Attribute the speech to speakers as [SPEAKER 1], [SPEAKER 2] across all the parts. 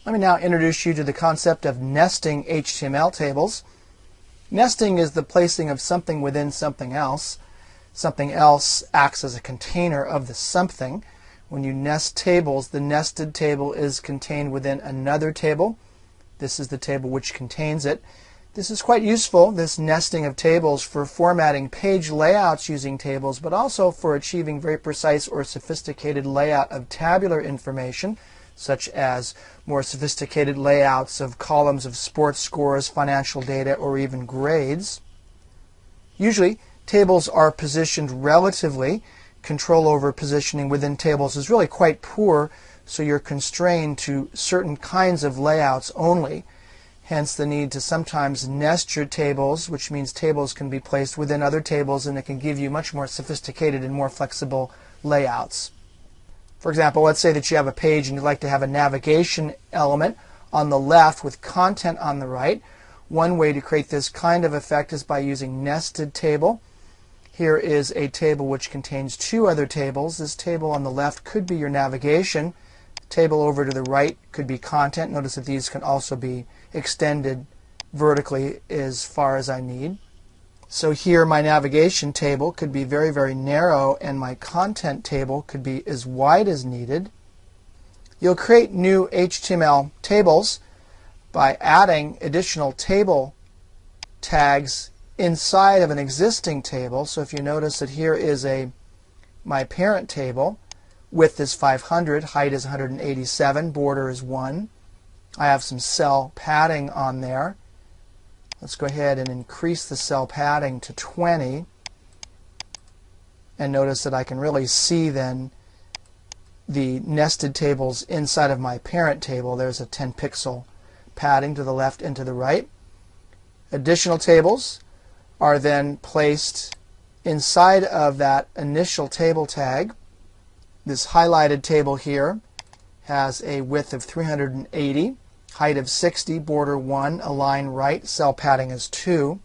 [SPEAKER 1] Let me now introduce you to the concept of nesting HTML tables. Nesting is the placing of something within something else. Something else acts as a container of the something. When you nest tables, the nested table is contained within another table. This is the table which contains it. This is quite useful, this nesting of tables, for formatting page layouts using tables, but also for achieving very precise or sophisticated layout of tabular information, such as more sophisticated layouts of columns of sports scores, financial data, or even grades. Usually, tables are positioned relatively. Control over positioning within tables is really quite poor, so you're constrained to certain kinds of layouts only. Hence the need to sometimes nest your tables, which means tables can be placed within other tables, and it can give you much more sophisticated and more flexible layouts. For example, let's say that you have a page and you'd like to have a navigation element on the left with content on the right. One way to create this kind of effect is by using nested table. Here is a table which contains two other tables. This table on the left could be your navigation. The table over to the right could be content. Notice that these can also be extended vertically as far as I need. So here my navigation table could be very, very narrow, and my content table could be as wide as needed. You'll create new HTML tables by adding additional table tags inside of an existing table. So if you notice that here is my parent table, width is 500, height is 187, border is 1. I have some cell padding on there. Let's go ahead and increase the cell padding to 20. And notice that I can really see then the nested tables inside of my parent table. There's a 10 pixel padding to the left and to the right. Additional tables are then placed inside of that initial table tag. This highlighted table here has a width of 380, height of 60, border 1, align right, cell padding is 2.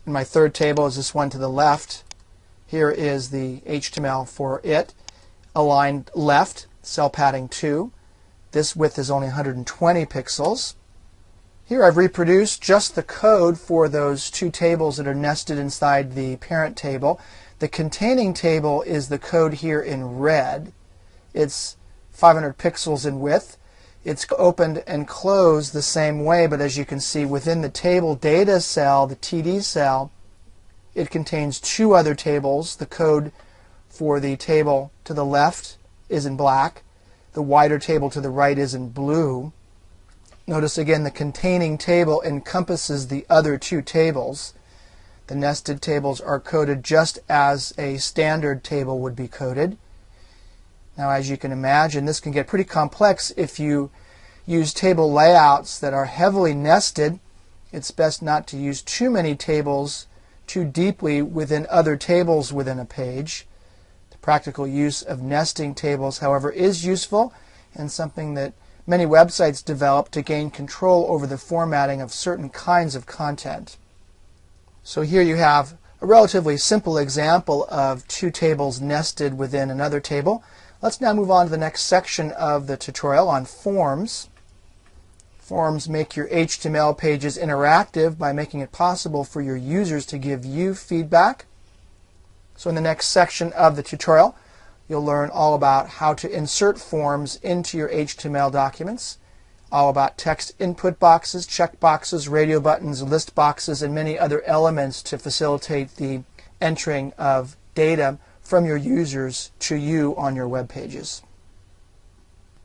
[SPEAKER 1] And my third table is this one to the left. Here is the HTML for it, aligned left, cell padding 2. This width is only 120 pixels. Here I've reproduced just the code for those two tables that are nested inside the parent table. The containing table is the code here in red. It's 500 pixels in width. It's opened and closed the same way, but as you can see within the table data cell, the TD cell, it contains two other tables. The code for the table to the left is in black. The wider table to the right is in blue. Notice again the containing table encompasses the other two tables. The nested tables are coded just as a standard table would be coded. Now, as you can imagine, this can get pretty complex if you use table layouts that are heavily nested. It's best not to use too many tables too deeply within other tables within a page. The practical use of nesting tables, however, is useful and something that many websites develop to gain control over the formatting of certain kinds of content. So here you have a relatively simple example of two tables nested within another table. Let's now move on to the next section of the tutorial on forms. Forms make your HTML pages interactive by making it possible for your users to give you feedback. So in the next section of the tutorial, you'll learn all about how to insert forms into your HTML documents, all about text input boxes, check boxes, radio buttons, list boxes, and many other elements to facilitate the entering of data from your users to you on your web pages.